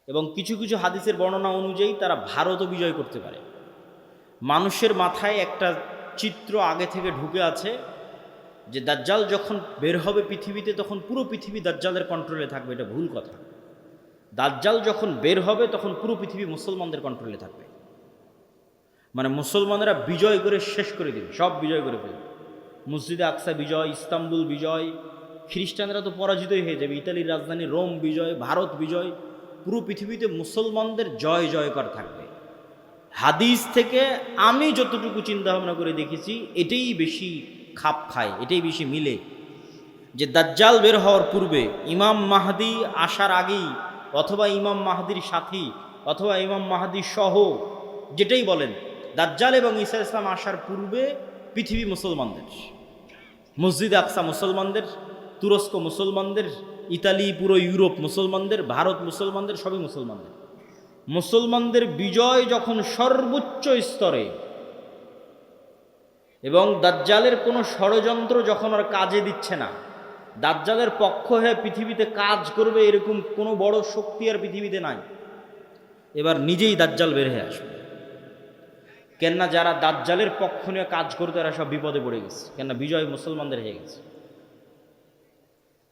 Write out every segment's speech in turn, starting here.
এবং কিছু কিছু হাদিসের বর্ণনা অনুযায়ী তারা ভারতও বিজয় করতে পারে। মানুষের মাথায় একটা চিত্র আগে থেকে ঢুকে আছে যে দাজ্জাল যখন বের হবে পৃথিবীতে তখন পুরো পৃথিবী দাজ্জালের কন্ট্রোলে থাকবে। এটা ভুল কথা। দাজ্জাল যখন বের হবে তখন পুরো পৃথিবী মুসলমানদের কন্ট্রোলে থাকবে, মানে মুসলমানেরা বিজয় করে শেষ করে দেবে, সব বিজয় করে ফেলবে। মসজিদে আকসা বিজয়, ইস্তাম্বুল বিজয়, খ্রিস্টানরা তো পরাজিতই হয়ে যাবে, ইতালির রাজধানী রোম বিজয়, ভারত বিজয়, পুরো পৃথিবীতে মুসলমানদের জয় জয়কার থাকবে। হাদিস থেকে আমি যতটুকু চিন্তা ভাবনা করে দেখেছি এটাই বেশি খাপ খায়, এটাই বেশি মিলে, যে দাজ্জাল বের হওয়ার পূর্বে ইমাম মাহদি আসার আগেই অথবা ইমাম মাহদির সাথী অথবা ইমাম মাহদি সহ যেটাই বলেন, দাজ্জাল এবং ঈসা ইসলাম আসার পূর্বে পৃথিবী মুসলমানদের, মসজিদে আকসা মুসলমানদের, তুরস্ক মুসলমানদের, ইতালি পুরো ইউরোপ মুসলমানদের, ভারত মুসলমানদের, সবই মুসলমানদের। মুসলমানদের বিজয় যখন সর্বোচ্চ স্তরে এবং দাজ্জালের কোনো ষড়যন্ত্র যখন আর কাজে দিচ্ছে না, দাজ্জালের পক্ষ হয়ে পৃথিবীতে কাজ করবে এরকম কোনো বড় শক্তি আর পৃথিবীতে নাই, এবার নিজেই দাজ্জাল বের হয়ে আসবে। কেননা যারা দাজ্জালের পক্ষ নিয়ে কাজ করতে এরা সব বিপদে পড়ে গেছে, কেননা বিজয় মুসলমানদের হয়ে গেছে।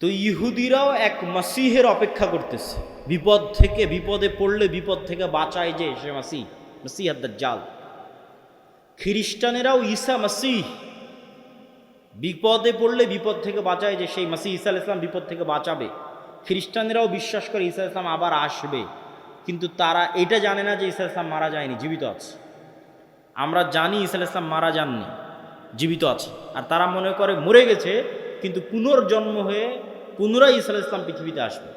তো ইহুদিরাও এক মাসিহের অপেক্ষা করতেছে, বিপদ থেকে, বিপদে পড়লে বিপদ থেকে বাঁচায় যে সে মাসিহ, মাসিহ দাজ্জাল। খ্রিস্টানেরাও ঈসা মাসিহ, বিপদে পড়লে বিপদ থেকে বাঁচায় যে সেই মাসিহ ঈসা আলাইহিস সালাম বিপদ থেকে বাঁচাবে। খ্রিস্টানেরাও বিশ্বাস করে ঈসা আলাইহিস সালাম আবার আসবে, কিন্তু তারা এটা জানে না যে ঈসা আলাইহিস সালাম মারা যায়নি, জীবিত আছে। আমরা জানি ঈসা আলাইহিস সালাম মারা যাননি, জীবিত আছে, আর তারা মনে করে মরে গেছে, কিন্তু পুনর্জন্ম হয়ে পুনরায় ঈসা আলাইহিস সালাম পৃথিবীতে আসবে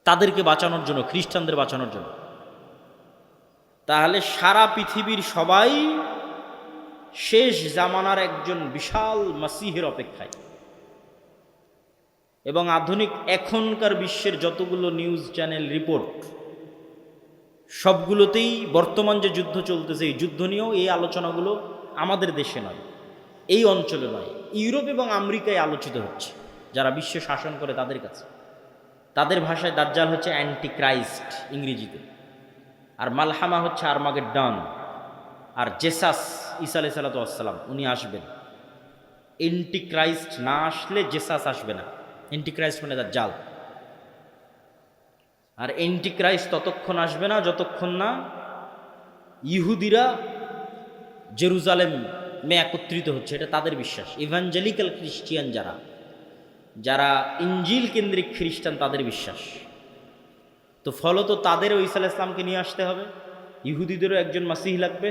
তাদেরকে বাঁচানোর জন্য, খ্রিস্টানদের বাঁচানোর জন্য। তাহলে সারা পৃথিবীর সবাই শেষ জামানার একজন বিশাল মাসিহের অপেক্ষায়। এবং আধুনিক এখনকার বিশ্বের যতগুলো নিউজ চ্যানেল রিপোর্ট, সবগুলোতেই বর্তমান যে যুদ্ধ চলতেছে এই যুদ্ধ নিয়েও এই আলোচনাগুলো আমাদের দেশে নয়, এই অঞ্চলে নয়, ইউরোপ এবং আমেরিকায় আলোচিত হচ্ছে, যারা বিশ্ব শাসন করে তাদের কাছে। তাদের ভাষায় দাজ্জাল হচ্ছে অ্যান্টি ক্রাইস্ট ইংরেজিতে, আর মালহামা হচ্ছে আর্মাগেড্ডন, আর জেসাস ঈসা আলাইহিস সালাম উনি আসবেন। অ্যান্টি ক্রাইস্ট না আসলে জেসাস আসবে না। অ্যান্টি ক্রাইস্ট মানে দাজ্জাল। আর অ্যান্টি ক্রাইস্ট ততক্ষণ আসবে না যতক্ষণ না ইহুদিরা জেরুজালেমে একত্রিত হচ্ছে, এটা তাদের বিশ্বাস। ইভাঞ্জেলিক্যাল খ্রিস্টিয়ান যারা, যারা ইঞ্জিল কেন্দ্রিক খ্রিস্টান, তাদের বিশ্বাস। তো ফলত তাদেরও ঈসা আলাইহিস সালামকে নিয়ে আসতে হবে, ইহুদিদেরও একজন মাসিহ লাগবে।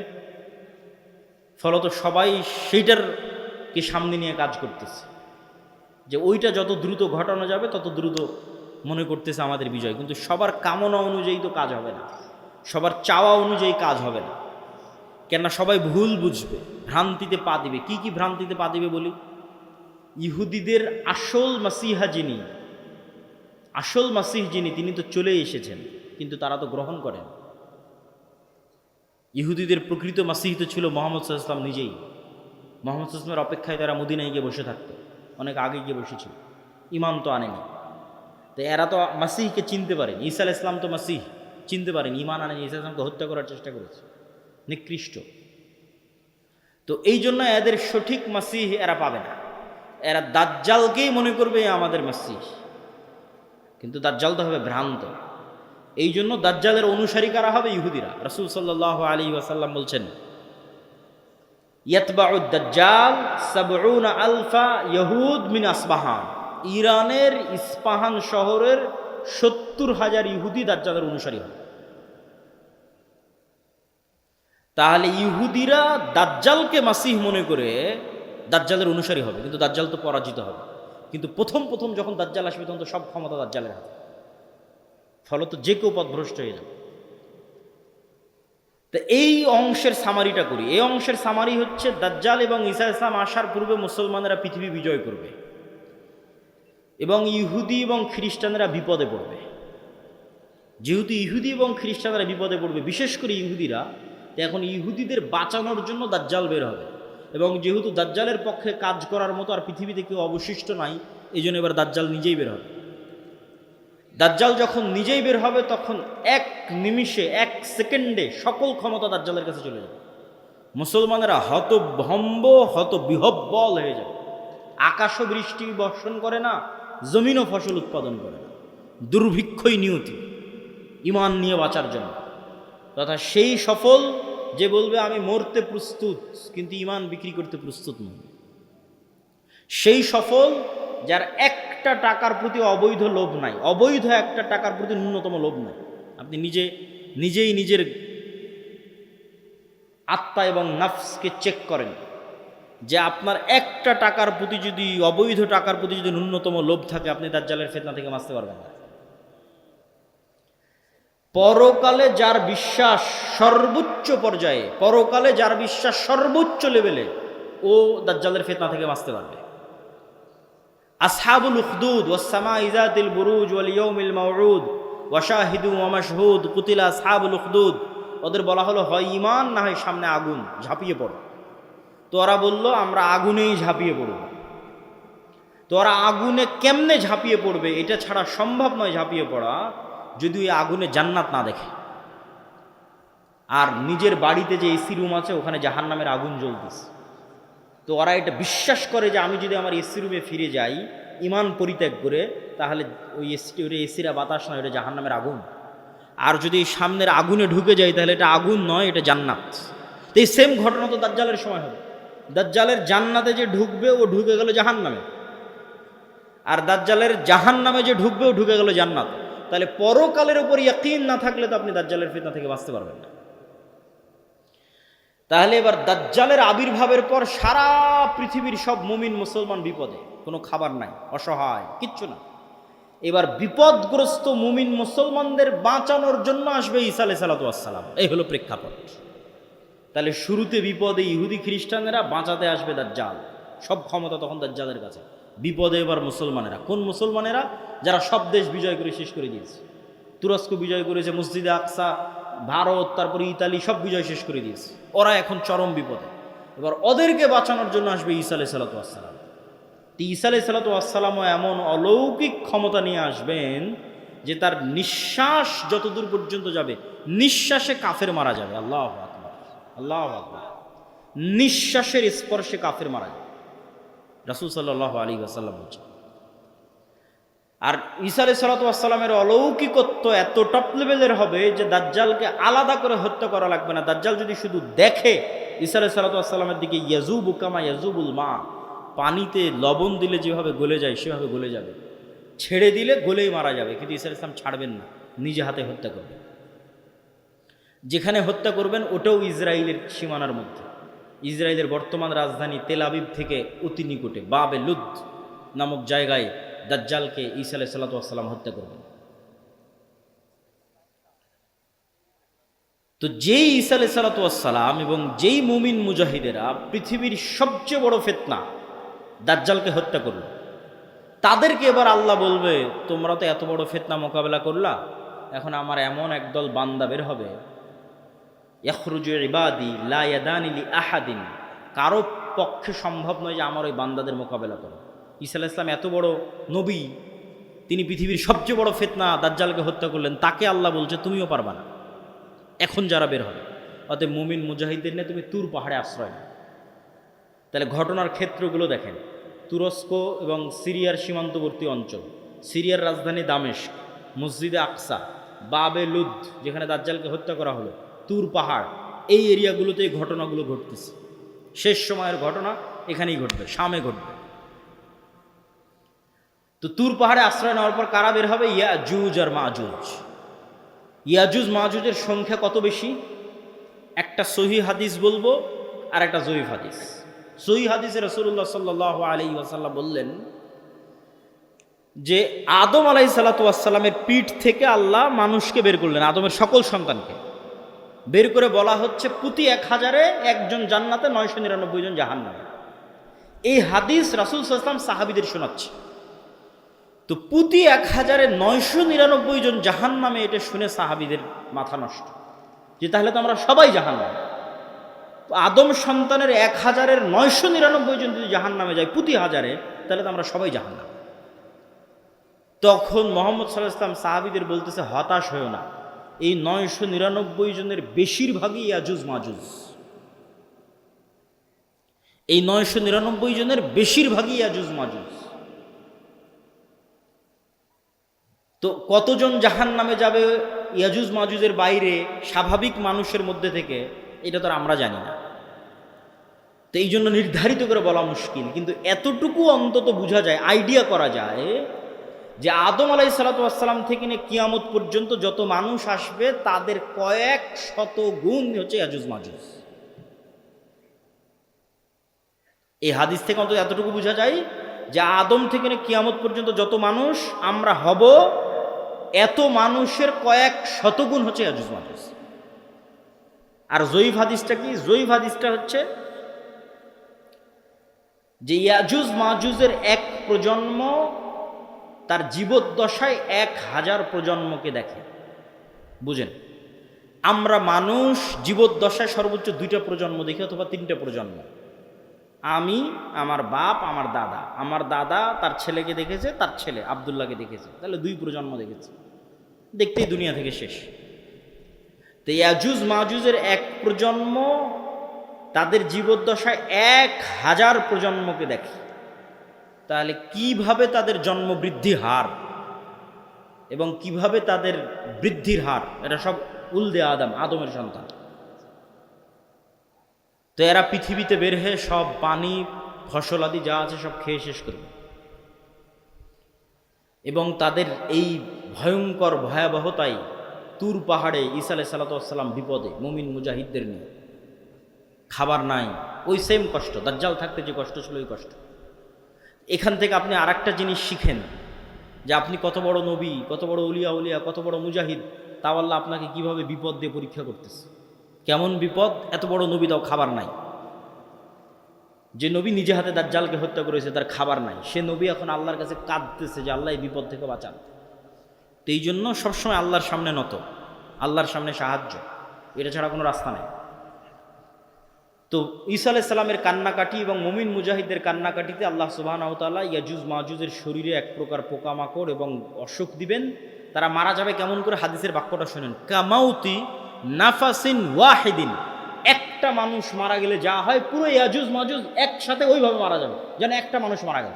ফলত সবাই সেইটারকে সামনে নিয়ে কাজ করতেছে, যে ওইটা যত দ্রুত ঘটানো যাবে তত দ্রুত মনে করতেছে আমাদের বিজয়। কিন্তু সবার কামনা অনুযায়ী তো কাজ হবে না, সবার চাওয়া অনুযায়ী কাজ হবে না, কেননা সবাই ভুল বুঝবে, ভ্রান্তিতে পা দিবে। কি কি ভ্রান্তিতে পা দিবে বলি? ইহুদিদের আসল মাসিহা যিনি, আসল মাসিহ যিনি, তিনি তো চলে এসেছেন, কিন্তু তারা তো গ্রহণ করেন। ইহুদিদের প্রকৃত মাসিহ তো ছিল মুহাম্মদ সাল্লাল্লাহু আলাইহি ওয়াসাল্লাম নিজেই। মুহাম্মদ সাল্লাল্লাহু আলাইহি ওয়াসাল্লামের অপেক্ষায় তারা মদিনায় গিয়ে বসে থাকতো, অনেক আগে গিয়ে বসেছিল, ইমান তো আনেনি। তো এরা তো মাসিহকে চিনতে পারেনি, ঈসা আলাইহিস সালাম তো মাসিহ চিনতে পারেনি, ইমান আনেনি, ঈসা আলাইহিস সালামকে হত্যা করার চেষ্টা করেছে, নিকৃষ্ট। তো এই জন্য এদের সঠিক মাসিহ এরা পাবে না, এরা দাজ্জালকেই মনে করবে আমাদের মাসিহ, কিন্তু দাজ্জাল তো হবে ভ্রান্ত। এই জন্য দাজ্জালের অনুসারী কারা হবে? ইহুদিরা। রাসূল সাল্লাল্লাহু আলাইহি ওয়াসাল্লাম বলছেন, ইয়াতবাউ দাজ্জাল ৭০ আলফা ইহুদ মিন আসবাহান। ইরানের ইস্পাহান শহরের ৭০,০০০ ইহুদি দাজ্জালের অনুসারী হবে। তাহলে ইহুদিরা দাজ্জালকে মাসিহ মনে করে দাজ্জালের অনুসারী হবে, কিন্তু দাজ্জাল তো পরাজিত হবে। কিন্তু প্রথম প্রথম যখন দাজ্জাল আসবে তখন তো সব ক্ষমতা দাজ্জালের হাতে, ফলত যে কেউ পথভ্রষ্ট হয়ে যাবে। তো এই অংশের সামারিটা করি। এই অংশের সামারি হচ্ছে দাজ্জাল এবং ঈসা আলাইহিস সালাম আসার পূর্বে মুসলমানেরা পৃথিবী বিজয় করবে এবং ইহুদি এবং খ্রিস্টানেরা বিপদে পড়বে। যেহেতু ইহুদি এবং খ্রিস্টানেরা বিপদে পড়বে, বিশেষ করে ইহুদিরা, তো এখন ইহুদিদের বাঁচানোর জন্য দাজ্জাল বের হবে। এবং যেহেতু দাজ্জালের পক্ষে কাজ করার মতো আর পৃথিবীতে কেউ অবশিষ্ট নাই, এই জন্য এবার দাজ্জাল নিজেই বের হবে। দাজ্জাল যখন নিজেই বের হবে তখন এক নিমিষে, এক সেকেন্ডে সকল ক্ষমতা দাজ্জালের কাছে চলে যাবে। মুসলমানেরা হতভম্ব, হতবিহ্বল হয়ে যাবে। আকাশও বৃষ্টি বর্ষণ করে না, জমিনও ফসল উৎপাদন করে না, দুর্ভিক্ষই নিয়তি ইমান নিয়ে বাঁচার জন্য। তথা সেই সফল যে বলবে আমি মরতে প্রস্তুত কিন্তু ইমান বিক্রি করতে প্রস্তুত নয়। সেই সফল যার একটা টাকার প্রতি অবৈধ লোভ নাই, অবৈধ একটা টাকার প্রতি ন্যূনতম লোভ নাই। আপনি নিজেই নিজের আত্মা এবং নাফসকে চেক করেন যে আপনার একটা টাকার প্রতি যদি, অবৈধ টাকার প্রতি যদি ন্যূনতম লোভ থাকে, আপনি দাজ্জালের ফিতনা থেকে বাঁচতে পারবেন না। পরকালে যার বিশ্বাস সর্বোচ্চ পর্যায়ে, পরকালে যার বিশ্বাস সর্বোচ্চ লেভেলে, ও দাজ্জালের ফিতনা থেকে বাঁচতে পারবে। আসহাবুল উখদুদ ওয়াস সামাই যাতিল বুরুজ ওয়াল ইয়াউমিল মাউউদ ওয়া শাহিদু ওয়া মাশহুদ কুতিলা আসহাবুল উখদুদ। ওদের বলা হলো হয় ঈমান না হয় সামনে আগুন, ঝাঁপিয়ে পড়ো। তো ওরা বলল আমরা আগুনেই ঝাঁপিয়ে পড়ব। তো ওরা আগুনে কেমনে ঝাঁপিয়ে পড়বে এটা ছাড়া সম্ভব নয় ঝাঁপিয়ে পড়া, যদি ওই আগুনে জান্নাত না দেখে। আর নিজের বাড়িতে যে এসি রুম আছে ওখানে জাহান্নামের আগুন জ্বলতেছে। তো ওরা এটা বিশ্বাস করে যে আমি যদি আমার এসি রুমে ফিরে যাই ইমান পরিত্যাগ করে, তাহলে ওই এসিরা বাতাস নয়, এটা জাহান্নামের আগুন। আর যদি সামনের আগুনে ঢুকে যাই তাহলে এটা আগুন নয়, এটা জান্নাত। তো এই সেম ঘটনা তো দাজ্জালের সময় হবে। দাজ্জালের জান্নাতে যে ঢুকবে ও ঢুকে গেল জাহান্নামে, আর দাজ্জালের জাহান্নামে যে ঢুকবে ও ঢুকে গেল জান্নাত। তাহলে পরকালের উপর ইয়াকিন না থাকলে তো আপনি দাজ্জালের ফিতনা থেকে বাঁচতে পারবেন না। তাহলে এবার দাজ্জালের আবির্ভাবের পর সারা পৃথিবীর সব মুমিন মুসলমান বিপদে, কোনো খাবার নাই, অসহায়, কিচ্ছু না। এবার বিপদগ্রস্ত মুমিন মুসলমানদের বাঁচানোর জন্য আসবে ঈসা আলাইহিস সালাম। এই হলো প্রেক্ষাপট। তাহলে শুরুতে বিপদে ইহুদি খ্রিস্টানেরা, বাঁচাতে আসবে দাজ্জাল। সব ক্ষমতা তখন দাজ্জালের কাছে। বিপদে এবার মুসলমানেরা। কোন মুসলমানেরা? যারা সব দেশ বিজয় করে শেষ করে দিয়েছে। তুরস্ক বিজয় করেছে, মসজিদে আকসা, ভারত, তারপরে ইতালি, সব বিজয় শেষ করে দিয়েছে। ওরা এখন চরম বিপদে। এবার ওদেরকে বাঁচানোর জন্য আসবে ঈসা আলাইহিস সালাম। ঈসা আলাইহিস সালামও এমন অলৌকিক ক্ষমতা নিয়ে আসবেন যে তার নিঃশ্বাস যতদূর পর্যন্ত যাবে, নিঃশ্বাসে কাফের মারা যাবে। আল্লাহু আকবার, আল্লাহু আকবার। নিঃশ্বাসের স্পর্শে কাফের মারা যাবে, রাসূল সাল্লাল্লাহু আলাইহি ওয়াসাল্লাম বলছেন। আর ঈসা আলাইহিস সালামের অলৌকিকত্ব এত টপ লেভেলের হবে যে দাজ্জালকে আলাদা করে হত্যা করা লাগবে না। দাজ্জাল যদি শুধু দেখে ঈসা আলাইহিস সালামের দিকে, ইয়াজুবু কামা ইয়াজুবুল মা, পানিতে লবণ দিলে যেভাবে গলে যায় সেভাবে গলে যাবে, ছেড়ে দিলে গলেই মারা যাবে। কিন্তু ঈসা আলাইহিস সালাম ছাড়বেন না, নিজে হাতে হত্যা করবেন। যেখানে হত্যা করবেন ওটাও ইসরায়েলের সীমানার মধ্যে। ইসরায়েলের বর্তমান রাজধানী তেল আবিব থেকে অতি নিকটে বাবে লুদ নামক জায়গায় দাজ্জালকে ঈসা আলাইহিস সালাম হত্যা করবেন। তো যেই ঈসা আলাইহিস সালাম এবং যেই মুমিন মুজাহিদেরা পৃথিবীর সবচেয়ে বড় ফিতনা দাজ্জালকে হত্যা করল, তাদেরকে এবার আল্লাহ বলবে তোমরা তো এত বড় ফিতনা মোকাবেলা করলা, এখন আমার এমন একদল বান্দা বের হবে, ইয়াখরুজু ইবাদি লা ইয়াদানি লি আহাদিন, কারো পক্ষে সম্ভব নয় যে আমার ওই বান্দাদের মোকাবেলা করে। ঈসা আলাইহিস সালাম এত বড় নবী, তিনি পৃথিবীর সবচেয়ে বড় ফিতনা দাজ্জালকে হত্যা করলেন, তাকে আল্লাহ বলছে তুমিও পারবা না এখন যারা বের হবে। অতএব মুমিন মুজাহিদদের নিয়ে তুমি তুর পাহাড়ে আশ্রয় নাও। তাহলে ঘটনার ক্ষেত্রগুলো দেখেন, তুরস্ক এবং সিরিয়ার সীমান্তবর্তী অঞ্চল, সিরিয়ার রাজধানী দামেস্ক, মসজিদে আকসা, বাবে লুদ যেখানে দাজ্জালকে হত্যা করা হলো, তুর পাহাড়, এই এরিয়াগুলোতে এই ঘটনাগুলো ঘটতেছে। শেষ সময়ের ঘটনা এখানেই ঘটবে, শামে ঘটবে। তো তুর পাহাড়ে আশ্রয় নেওয়ার পর কারা বের হবে? ইয়াজুজ আর মাজুজ। ইয়াজুজ মাজুজের সংখ্যা কত বেশি? একটা সহিহ হাদিস বলবো আর একটা জয়ীফ হাদিস। সহিহ হাদিসে রাসূলুল্লাহ সাল্লাল্লাহু আলাইহি ওয়াসাল্লাম বললেন যে আদম আলাইহিস সালামের পিঠ থেকে আল্লাহ মানুষকে বের করলেন, আদমের সকল সন্তানকে বের করে বলা হচ্ছে প্রতি 1000-এ একজন জান্নাতে, 999 জন জাহান্নামে। এই হাদিস রাসূল সাল্লাল্লাহু আলাইহি ওয়াসাল্লাম সাহাবীদের শোনাচ্ছে। তো প্রতি 1000-এ 999 জন জাহান্নামে, এটা শুনে সাহাবীদের মাথা নষ্ট, যে তাহলে তো আমরা সবাই জাহান্নামে। আদম সন্তানের 1000-এর 999 জন যদি জাহান্নামে যায় প্রতি 1000-এ, তাহলে তো আমরা সবাই জাহান্নামে। তখন মোহাম্মদ সাল্লাল্লাহু আলাইহি ওয়াসাল্লাম সাহাবীদের বলতেছে, হতাশ হয়েও না, এই 999 জনের বেশিরভাগই ইয়াজুজ মাজুজ। এই 999 জনের বেশিরভাগই ইয়াজুজ মাজুজ। তো কতজন জাহান্নামে যাবে ইয়াজুজ মাজুজের বাইরে স্বাভাবিক মানুষের মধ্যে থেকে, এটা তো আমরা জানি না। তো এই জন্য নির্ধারিত করে বলা মুশকিল, কিন্তু এতটুকু অন্তত বোঝা যায়, আইডিয়া করা যায় যে আদম আলাইহিস সালাম থেকে নিয়ে কিয়ামত পর্যন্ত যত মানুষ আসবে তাদের কয়েক শত গুণ হচ্ছে ইয়াজুজ মাজুজ। এই হাদিস থেকে অন্তত এতটুকু বোঝা যায় যে আদম থেকে নিয়ে কিয়ামত পর্যন্ত যত মানুষ আমরা হব, এত মানুষের কয়েক শতগুণ হচ্ছে ইয়াজুজ মাজুজ। আর জয়ীফ হাদিসটা কি? জয়ীফ হাদিসটা হচ্ছে যে ইয়াজুজ মাজুজের এক প্রজন্ম তার জীবদ্দশায় 1000 প্রজন্মকে দেখে। বুঝেন, আমরা মানুষ জীবদ্দশায় সর্বোচ্চ 2টা প্রজন্ম দেখি অথবা 3টা প্রজন্ম। আমি, আমার বাপ, আমার দাদা, আমার দাদা তার ছেলেকে দেখেছে, তার ছেলে আব্দুল্লাহকে দেখেছে, তাহলে 2 প্রজন্ম দেখেছে, দেখতেই দুনিয়া থেকে শেষ। তো ইয়াজুজ মাজুজের এক প্রজন্ম তাদের জীবদ্দশায় 1000 প্রজন্মকে দেখে। তাহলে কিভাবে তাদের জন্ম বৃদ্ধি হার এবং কিভাবে তাদের বৃদ্ধির হার, এটা সব উলদে আদম, আদমের সন্তান। তো এরা পৃথিবীতে বের হয়ে সব পানি ফসল আদি যা আছে সব খেয়ে শেষ করবে, এবং তাদের এই ভয়ঙ্কর ভয়াবহতায় তুর পাহাড়ে ঈসা আলাইহিস সালাম বিপদে মুমিন মুজাহিদদের নিয়ে, খাবার নাই, ওই সেম কষ্ট, দাজ্জাল থাকতে যে কষ্ট ছিল ওই কষ্ট। এখান থেকে আপনি আর একটা জিনিস শিখেন যে আপনি কত বড় নবী, কত বড় উলিয়া উলিয়া, কত বড় মুজাহিদ, তাও আল্লাহ আপনাকে কিভাবে বিপদ দিয়ে পরীক্ষা করতেছে। কেমন বিপদ? এত বড় নবী, তাও খাবার নাই। যে নবী নিজে হাতে দাজ্জালকে হত্যা করেছে তার খাবার নাই, সে নবী এখন আল্লাহর কাছে কাঁদতেছে যে আল্লাহ এই বিপদ থেকে বাঁচান। তো এই জন্য সবসময় আল্লাহর সামনে নত, আল্লাহর সামনে সাহায্য, এটা ছাড়া কোনো রাস্তা নেই। তো ঈসা আলাইহিস সালামের কান্নাকাটি এবং মুমিন মুজাহিদদের কান্নাকাটিতে আল্লাহ সুবহানাহু ওয়া তাআলা ইয়াজুজ মাজুজের শরীরে এক প্রকার পোকামাকড় এবং অসুখ দিবেন। তারা মারা যাবে কেমন করে? হাদিসের বাক্যটা শুনেন, কামাউতি নাফাসিন ওয়াহিদিন। একটা মানুষ মারা গেলে যা হয়, পুরো ইয়াজুজ মাজুজ একসাথে ওইভাবে মারা যাবে, যেন একটা মানুষ মারা গেল।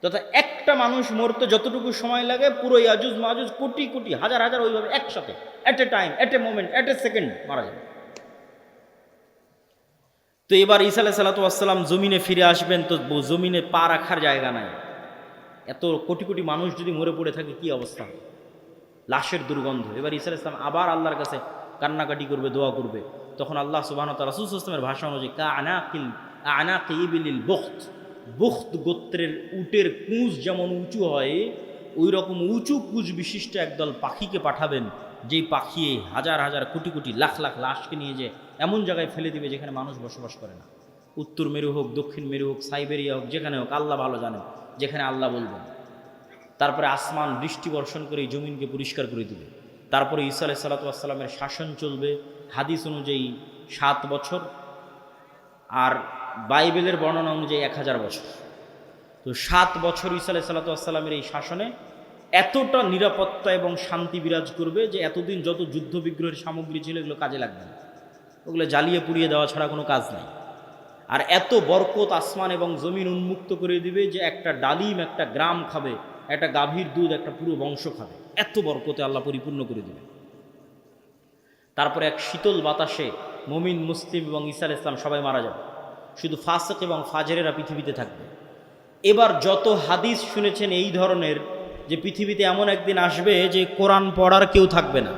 তথা একটা মানুষ মরতে যতটুকু সময় লাগে, পুরো ইয়াজুজ মাজুজ কোটি কোটি হাজার হাজার ওইভাবে একসাথে, at a time, at a moment, at a second মারা যাবে। তো এবার ঈসা আলাইহিস সালাম জমিনে ফিরে আসবেন, তো জমিনে পা রাখার জায়গা নাই। এত কোটি কোটি মানুষ যদি মরে পড়ে থাকে কি অবস্থা হবে? লাশের দুর্গন্ধ। এবার ঈসা আলাইহিস সালাম আবার আল্লাহর কাছে কান্নাকাটি করবে, দোয়া করবে। তখন আল্লাহ সুবহানাহু ওয়া তাআলা রাসূল সাল্লাল্লাহু আলাইহি ওয়াসাল্লামের ভাষা অনুযায়ী আনাকি ইবিলিল বুখত, বুখত গোত্রের উটের কুঁজ যেমন উঁচু হয়, ওই রকম উঁচু কুঁজ বিশিষ্ট একদল পাখিকে পাঠাবেন, যেই পাখি হাজার হাজার কোটি কোটি লাখ লাখ লাশকে নিয়ে যে এমন জায়গায় ফেলে দিবে যেখানে মানুষ বসবাস করে না। উত্তর মেরু হোক, দক্ষিণ মেরু হোক, সাইবেরিয়া হোক, যেখানে হোক, আল্লাহ ভালো জানেন, যেখানে আল্লাহ বলবেন। তারপরে আসমান বৃষ্টি বর্ষণ করে এই জমিনকে পরিষ্কার করে দিবে। তারপরে ঈসা আলাইহিস সালামের শাসন চলবে হাদিস অনুযায়ী 7 বছর, আর বাইবেলের বর্ণনা অনুযায়ী 1000 বছর। তো 7 বছর ঈসা আলাইহিস সালামের এই শাসনে এতটা নিরাপত্তা এবং শান্তি বিরাজ করবে যে এতদিন যত যুদ্ধ বিগ্রহের সামগ্রী ছিল এগুলো কাজে লাগবে না, ওগুলো জ্বালিয়ে পুড়িয়ে দেওয়া ছাড়া কোনো কাজ নাই। আর এত বরকত আসমান এবং জমিন উন্মুক্ত করে দিবে যে একটা ডালিম একটা গ্রাম খাবে, একটা গাভীর দুধ একটা পুরো বংশ খাবে, এত বরকতে আল্লাহ পরিপূর্ণ করে দিবে। তারপরে এক শীতল বাতাসে মুমিন মুসলিম এবং ঈসা আলাইহিস সালাম সবাই মারা যাবে, শুধু ফাসিক এবং ফাজেরেরা পৃথিবীতে থাকবে। এবার যত হাদিস শুনেছেন এই ধরনের, যে পৃথিবীতে এমন একদিন আসবে যে কোরআন পড়ার কেউ থাকবে না,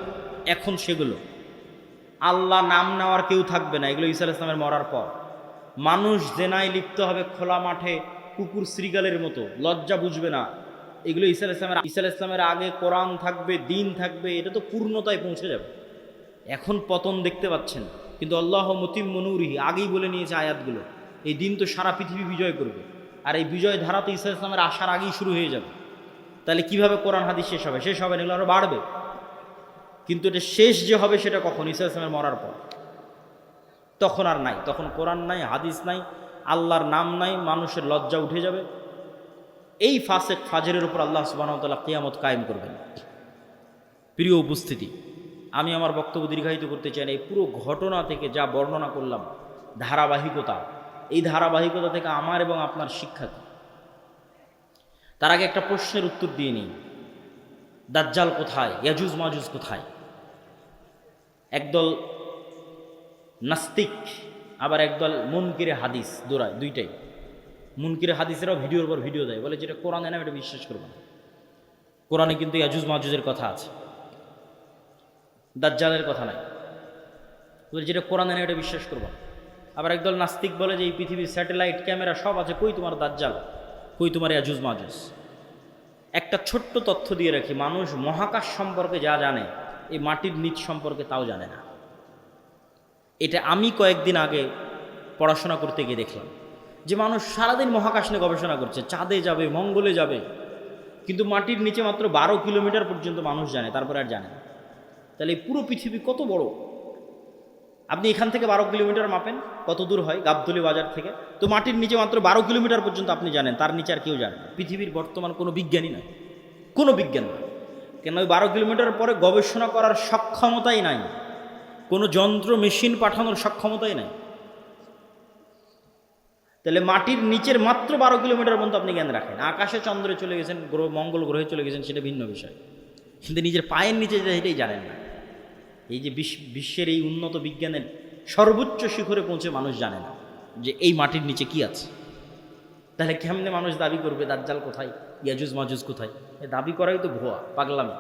এখন সেগুলো আল্লাহ নাম নেওয়ার কেউ থাকবে না, এগুলো ঈসা আলাইহিস সালামের মরার পর। মানুষ জেনায় লিপ্ত হবে খোলা মাঠে কুকুর শ্রীগালের মতো, লজ্জা বুঝবে না। এগুলো ঈসা আলাইহিস সালামের আগে কোরআন থাকবে, দিন থাকবে, এটা তো পূর্ণতায় পৌঁছে যাবে। এখন পতন দেখতে পাচ্ছেন, কিন্তু আল্লাহ মুতিম্মু নূরিহি আগেই বলে নিয়েছে আয়াতগুলো, এই দিন তো সারা পৃথিবী বিজয় করবে, আর এই বিজয় ধারা তো ঈসা আলাইহিস সালামের আসার আগেই শুরু হয়ে যাবে। তাহলে কিভাবে কোরআন হাদিস শেষ হবে? শেষ হবে না, এগুলো আরও বাড়বে। কিন্তু এটা শেষ যে হবে সেটা কখন? ঈসা আলাইহিস সালামের মরার পর। তখন আর নাই, তখন কোরআন নাই, হাদিস নাই, আল্লাহর নাম নাই, মানুষের লজ্জা উঠে যাবে। এই ফাসেক ফাজরের উপর আল্লাহ সুবহানাহু ওয়া তাআলা কিয়ামত কায়েম করবেন। প্রিয় উপস্থিতি, আমি আমার বক্তব্য দীর্ঘায়িত করতে চাই না। এই পুরো ঘটনা থেকে যা বর্ণনা করলাম, ধারাবাহিকতা, এই ধারাবাহিকতা থেকে আমার এবং আপনার শিক্ষা কি? তার আগে একটা প্রশ্নের উত্তর দিয়ে নিই, দাজ্জাল কোথায়, ইয়াজুজ মাজুজ কোথায়? একদল নাস্তিক আবার একদল মুনকিরে হাদিস দৌড়ায়, দুইটাই। মুনকিরে হাদিসেরাও ভিডিওর পর ভিডিও দেয়, বলে যেটা কোরআনে না এটা বিশ্বাস করবো না। কোরআনে কিন্তু ইয়াজুজ মাজুজের কথা আছে, দাজ্জালের কথা নাই। বলে যেটা কোরআনে না এটা বিশ্বাস করবো না। আবার একদল নাস্তিক বলে যে এই পৃথিবীর স্যাটেলাইট ক্যামেরা সব আছে, কই তোমার দাজ্জাল, কই তোমার ইয়াজুজ মাজুজ? একটা ছোট্ট তথ্য দিয়ে রাখি, মানুষ মহাকাশ সম্পর্কে যা জানে এই মাটির নিচ সম্পর্কে তাও জানে না। এটা আমি কয়েকদিন আগে পড়াশোনা করতে গিয়ে দেখলাম যে মানুষ সারাদিন মহাকাশ নিয়ে গবেষণা করছে, চাঁদে যাবে, মঙ্গলে যাবে, কিন্তু মাটির নিচে মাত্র 12 কিলোমিটার পর্যন্ত মানুষ জানে, তারপরে আর জানে না। তাহলে এই পুরো পৃথিবী কত বড়? আপনি এখান থেকে 12 কিলোমিটার মাপেন, কত দূর হয় গাবতলী বাজার থেকে? তো মাটির নিচে মাত্র 12 কিলোমিটার পর্যন্ত আপনি জানেন, তার নিচে আর কেউ জানে না। পৃথিবীর বর্তমান কোনো বিজ্ঞানী নয়, কোনো বিজ্ঞান নয়, কেন ওই 12 কিলোমিটার পরে গবেষণা করার সক্ষমতাই নাই, কোনো যন্ত্র মেশিন পাঠানোর সক্ষমতাই নাই। তাহলে মাটির নিচের মাত্র 12 কিলোমিটার পর্যন্ত আপনি জ্ঞান রাখেন। আকাশে চন্দ্রে চলে গেছেন, গ্রহ মঙ্গল গ্রহে চলে গেছেন, সেটা ভিন্ন বিষয়, কিন্তু নিজের পায়ের নিচে যেটা সেটাই জানেন না। এই যে বিশ্বের এই উন্নত বিজ্ঞানের সর্বোচ্চ শিখরে পৌঁছে মানুষ জানে না যে এই মাটির নিচে কি আছে। তাহলে কেমনে মানুষ দাবি করবে দাজ্জাল কোথায়, ইয়াজুজ মাজুজ কোথায়? এই দাবি করাই তো ভুয়া, পাগলামি।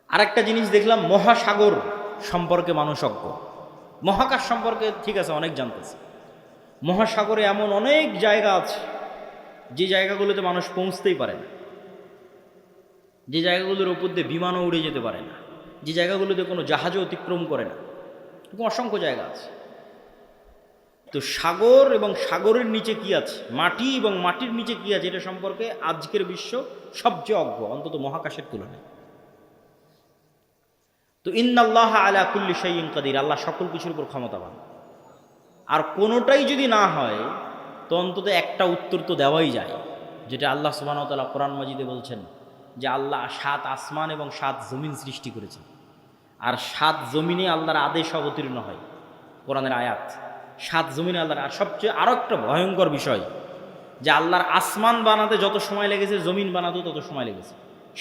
আরেকটা জিনিস দেখলাম, মহাসাগর সম্পর্কে মানুষ অজ্ঞ। মহাকাশ সম্পর্কে ঠিক আছে অনেক জানতেছে, মহাসাগরে এমন অনেক জায়গা আছে যে জায়গাগুলোতে মানুষ পৌঁছতেই পারে না, যে জায়গাগুলোর উপর দিয়ে বিমানও উড়ে যেতে পারে না, যে জায়গাগুলোতে কোনো জাহাজও অতিক্রম করে না, এরকম অসংখ্য জায়গা আছে। তো সাগর এবং সাগরের নিচে কি আছে, মাটি এবং মাটির নিচে কি আছে, এটা সম্পর্কে আজকের বিশ্ব সবচেয়ে অজ্ঞ, অন্তত মহাকাশের তুলনায়। তো ইন্নাল্লাহ আলা কুল্লি শাইইন কাদির, আল্লাহ সকল কিছুর উপর ক্ষমতাবান। আর কোনোটাই যদি না হয় তো অন্তত একটা উত্তর তো দেওয়াই যায়, যেটা আল্লাহ সুবহানাহু ওয়া তাআলা কোরআন মাজিদে বলছেন যে আল্লাহ 7 আসমান এবং 7 জমিন সৃষ্টি করেছেন, আর 7 জমিনে আল্লাহর আদেশ অবতীর্ণ হয়। কোরআনের আয়াত, 7 জমিনে আল্লাহর। আর সবচেয়ে আরও একটা ভয়ঙ্কর বিষয় যে আল্লাহর আসমান বানাতে যত সময় লেগেছে জমিন বানাতেও তত সময় লেগেছে।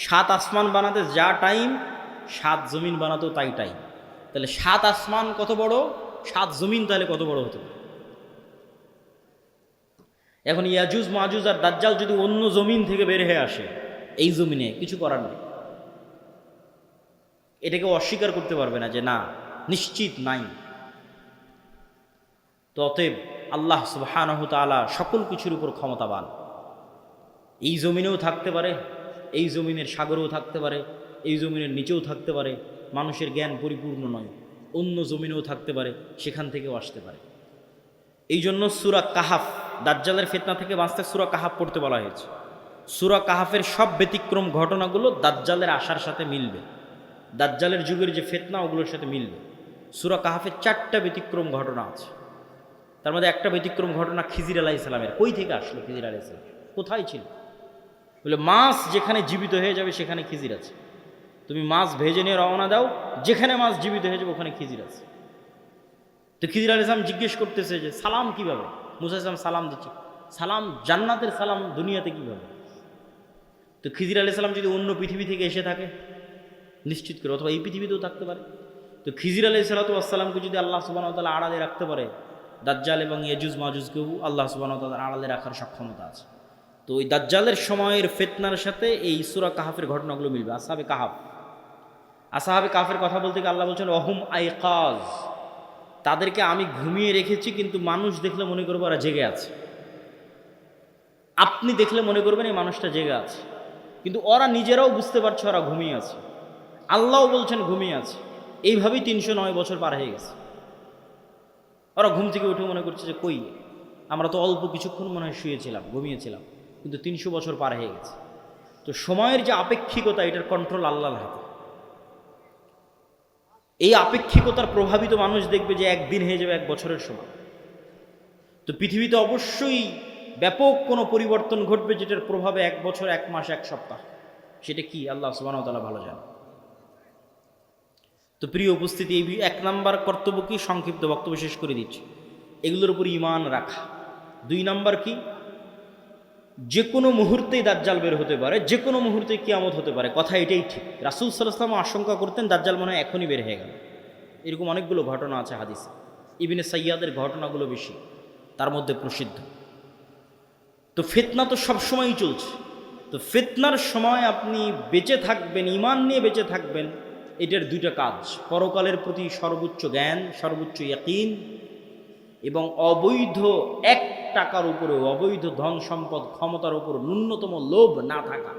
7 আসমান বানাতে যা টাইম, 7 জমিন বানাতেও তাই টাইম। তাহলে 7 আসমান কত বড়, 7 জমিন তাহলে কত বড় হতে পারে? এখন ইয়াজুজ মাজুজ আর দাজ্জাল যদি অন্য জমিন থেকে বের হয়ে আসে, এই জমিনে কিছু করার নেই, এটাকে অস্বীকার করতে পারবে না যে না, নিশ্চিত নাই। তো অতএব আল্লাহ সুবহানাহু তাআলা সকল কিছুর উপর ক্ষমতাবান। এই জমিনেও থাকতে পারে, এই জমিনের সাগরেও থাকতে পারে, এই জমিনের নিচেও থাকতে পারে। মানুষের জ্ঞান পরিপূর্ণ নয়, অন্য জমিনেও থাকতে পারে, সেখান থেকেও আসতে পারে। এই জন্য সূরা কাহাফ, দাজ্জালের ফিতনা থেকে বাঁচতে সূরা কাহাফ পড়তে বলা হয়েছে। সূরা কাহাফের সব ব্যতিক্রম ঘটনাগুলো দাজ্জালের আসার সাথে মিলবে, দাজ্জালের যুগের যে ফিতনা ওগুলোর সাথে মিলবে। সূরা কাহাফের 4টা ব্যতিক্রম ঘটনা আছে, তার মধ্যে একটা ব্যতিক্রম ঘটনা খিজির আলাইহিস সালামের। কই থেকে আসলো খিজির আলাইহিস সালাম, কোথায় ছিল? বলে মাছ যেখানে জীবিত হয়ে যাবে সেখানে খিজির আছে। তুমি মাছ ভেজে নিয়ে রওনা দাও, যেখানে মাছ জীবিত হয়ে যাবে ওখানে খিজির আছে। তো খিজির আলাইহিস সালাম জিজ্ঞেস করতেছে যে সালাম কিভাবে? মুসা আলাইহিস সালাম সালাম দিচ্ছে, সালাম জান্নাতের সালাম দুনিয়াতে কিভাবে? তো খিজির আলাইহিস সালাম যদি অন্য পৃথিবী থেকে এসে থাকে নিশ্চিত করে, অথবা এই পৃথিবীতেও থাকতে পারে। তো খিজির আলাইহিস সালামকে যদি আল্লাহ সুবহানাহু ওয়া তাআলা আড়ালে রাখতে পারে, দাজ্জাল এবং ইয়াজুজ মাজুজকেও আল্লাহ সুবহানাহু ওয়া তাআলা আড়ালে রাখার সক্ষমতা আছে। তো ওই দাজ্জালের সময়ের ফিতনার সাথে এই সূরা কাহাফের ঘটনাগুলো মিলবে। আসহাবে কাহাফ, আসহাবে কাহাফের কথা বলতে গিয়ে আল্লাহ বলছেন ওয়াহুম আইকাজ, তাদেরকে আমি ঘুমিয়ে রেখেছি, কিন্তু মানুষ দেখলে মনে করবে ওরা জেগে আছে। আপনি দেখলে মনে করবেন এই মানুষটা জেগে আছে, কিন্তু ওরা নিজেরাও বুঝতে পারছে ওরা ঘুমিয়ে আছে। আল্লাহও বলছেন ঘুমিয়ে আছে। এইভাবেই 309 বছর পার হয়ে গেছে। ওরা ঘুম থেকে উঠে মনে করছে যে কই, আমরা তো অল্প কিছুক্ষণ মনে হয় শুয়েছিলাম, ঘুমিয়েছিলাম, কিন্তু 300 বছর পার হয়ে গেছে। তো সময়ের যে আপেক্ষিকতা, এটার কন্ট্রোল আল্লাহর হাতে। এই আপেক্ষিকতার প্রভাবিত মানুষ দেখবে যে একদিন হয়ে যাবে 1 বছরের সময়। তো পৃথিবীতে অবশ্যই ব্যাপক কোনো পরিবর্তন ঘটবে, যেটার প্রভাবে 1 বছর 1 মাস 1 সপ্তাহ। সেটা কি আল্লাহ সুবহানাহু ওয়া তাআলা ভালো জানেন। তো প্রিয় উপস্থিতি, এই 1 নাম্বার কর্তব্য কি, সংক্ষিপ্ত বক্তব্য শেষ করে দিচ্ছি, এগুলোর উপর ঈমান রাখা। 2 নাম্বার কি, যে কোনো মুহূর্তেই দাজ্জাল বের হতে পারে, যে কোনো মুহূর্তে কিয়ামত হতে পারে। কথা এটাই ঠিক। রাসূল সাল্লাল্লাহু আলাইহি ওয়াসাল্লাম আশঙ্কা করতেন দাজ্জাল মনে হয় এখনই বের হয়ে গেল। এরকম অনেকগুলো ঘটনা আছে হাদিসে। ইবনে সাইয়াদের ঘটনাগুলো বেশি, তার মধ্যে প্রসিদ্ধ। তো ফিতনা তো সবসময়ই চলছে। তো ফিতনার সময় আপনি বেঁচে থাকবেন, ঈমান নিয়ে বেঁচে থাকবেন, এটার 2টা কাজ: পরকালের প্রতি সর্বোচ্চ জ্ঞান, সর্বোচ্চ ইয়াকিন, এবং অবৈধ 1 টাকার উপরে, অবৈধ ধন সম্পদ ক্ষমতার উপর ন্যূনতম লোভ না থাকা।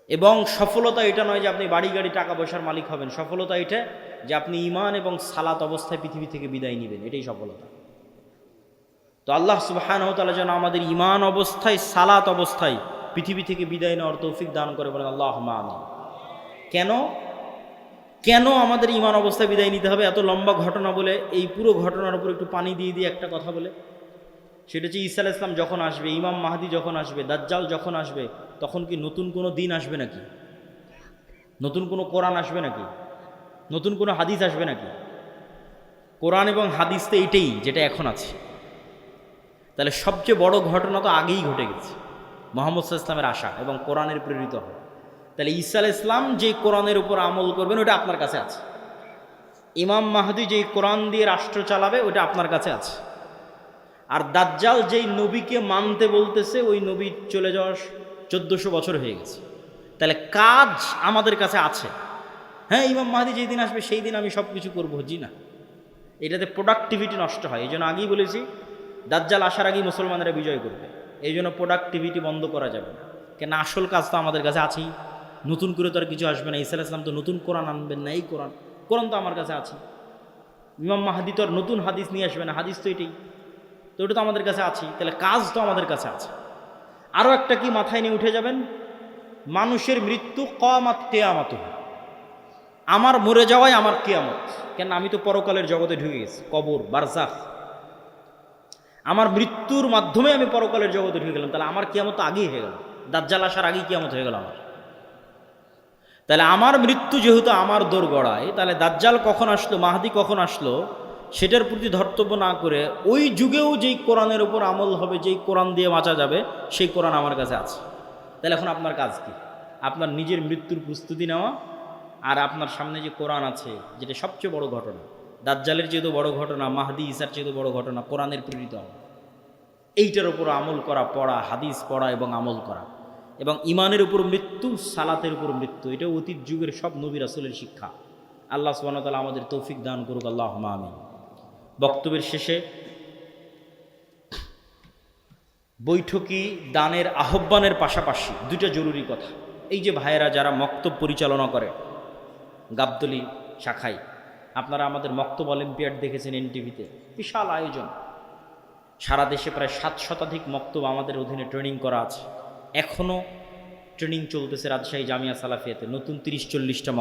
এবং সফলতা এটা নয় যে আপনি বাড়ি গাড়ি টাকা পয়সার মালিক হবেন। সফলতা এটা যে আপনি ঈমান এবং সালাত অবস্থায় পৃথিবী থেকে বিদায় নেবেন, এটাই সফলতা। তো আল্লাহ সুবহানাহু ওয়া তাআলা যেন আমাদের ঈমান অবস্থায়, সালাত অবস্থায় পৃথিবী থেকে বিদায় নেওয়ার তৌফিক দান করে, বলেন আল্লাহুম্মা আমিন। কেন আমাদের ঈমান অবস্থায় বিদায় নিতে হবে? এত লম্বা ঘটনা বলে এই পুরো ঘটনার উপর একটু পানি দিয়ে একটা কথা বলে, সেটা হচ্ছে ঈসা আলাইহিস সালাম যখন আসবে, ইমাম মাহদি যখন আসবে, দাজ্জাল যখন আসবে, তখন কি নতুন কোনো দিন আসবে নাকি? নতুন কোনো কোরআন আসবে নাকি? নতুন কোনো হাদিস আসবে নাকি? কোরআন এবং হাদিস তো এইটাই যেটা এখন আছে। তাহলে সবচেয়ে বড় ঘটনা তো আগেই ঘটে গেছে, মুহাম্মদ সাল্লাল্লাহু আলাইহি ওয়াসাল্লামের আসা এবং কোরআনের প্রেরিত হওয়া। তাহলে ঈসা আলাইহিস সালাম যে কোরআনের উপর আমল করবেন ওটা আপনার কাছে আছে। ইমাম মাহদি যেই কোরআন দিয়ে রাষ্ট্র চালাবে ওটা আপনার কাছে আছে। আর দাজ্জাল যেই নবীকে মানতে বলতেছে, ওই নবী চলে যাওয়ার 1400 বছর হয়ে গেছে। তাহলে কাজ আমাদের কাছে আছে। হ্যাঁ, ইমাম মাহদি যেই দিন আসবে সেই দিন আমি সব কিছু করবো, জি না, এটাতে প্রোডাক্টিভিটি নষ্ট হয়। এই জন্য আগেই বলেছি, দাজ্জাল আসার আগেই মুসলমানেরা বিজয় করবে। এই জন্য প্রোডাক্টিভিটি বন্ধ করা যাবে না, কেন আসল কাজ তো আমাদের কাছে আছেই। নতুন করে তো আর কিছু আসবে না। ঈসা আলাইহিস সালাম তো নতুন কোরআন আনবেন না, এই কোরআন তো আমার কাছে আছে। ইমাম মাহদি তো আর নতুন হাদিস নিয়ে আসবে না, হাদিস তো এটাই, তো ওটা তো আমাদের কাছে আছে। তাহলে কাজ তো আমাদের কাছে আছে। আরও একটা কি মাথায় নিয়ে উঠে যাবেন, মানুষের মৃত্যু কিয়ামত, কিয়ামত আমার মরে যাওয়াই আমার কিয়ামত। কেন? আমি তো পরকালের জগতে ঢুকে গেছি, কবর, বারজাখ। আমার মৃত্যুর মাধ্যমে আমি পরকালের জগতে ঢুকে গেলাম, তাহলে আমার কিয়ামত তো আগেই হয়ে গেল। দাজ্জাল আসার আগেই কিয়ামত হয়ে গেল আমার। তাহলে আমার মৃত্যু যেহেতু আমার দোরগড়ায়, তাহলে দাজ্জাল কখন আসলো, মাহদি কখন আসলো, সেটার প্রতি ধর্তব্য না করে ওই যুগেও যেই কোরআনের উপর আমল হবে, যেই কোরআন দিয়ে বাঁচা যাবে, সেই কোরআন আমার কাছে আছে। তাহলে এখন আপনার কাজ কি? আপনার নিজের মৃত্যুর প্রস্তুতি নেওয়া, আর আপনার সামনে যে কোরআন আছে, যেটা সবচেয়ে বড় ঘটনা, দাজ্জালের চেয়েও বড় ঘটনা, মাহদি ঈসার চেয়েও বড় ঘটনা, কোরআনের প্রেরিত হওয়া, এইটার উপর আমল করা, পড়া, হাদিস পড়া এবং আমল করা। এবং ইমানের উপর মৃত্যু, সালাতের উপর মৃত্যু, এটা অতীত যুগের সব নবী রাসূলের শিক্ষা। আল্লাহ সুবহানাহু ওয়া তাআলা আমাদের তৌফিক দান করুক, আল্লাহুম্মা আমিন। বক্তব্যের শেষে বৈঠকি দানের আহ্বানের পাশাপাশি 2টা জরুরি কথা। এই যে ভাইয়েরা যারা মক্তব পরিচালনা করে গাবতলী শাখায়, আপনারা আমাদের মক্তব অলিম্পিয়াড দেখেছেন এনটিভিতে, বিশাল আয়োজন। সারা দেশে প্রায় 7 শতাধিক মক্তব আমাদের অধীনে ট্রেনিং করা আছে। এখনও ট্রেনিং চলতেছে রাজশাহী জামিয়া সালাফিয়াতে, নতুন 30-40টা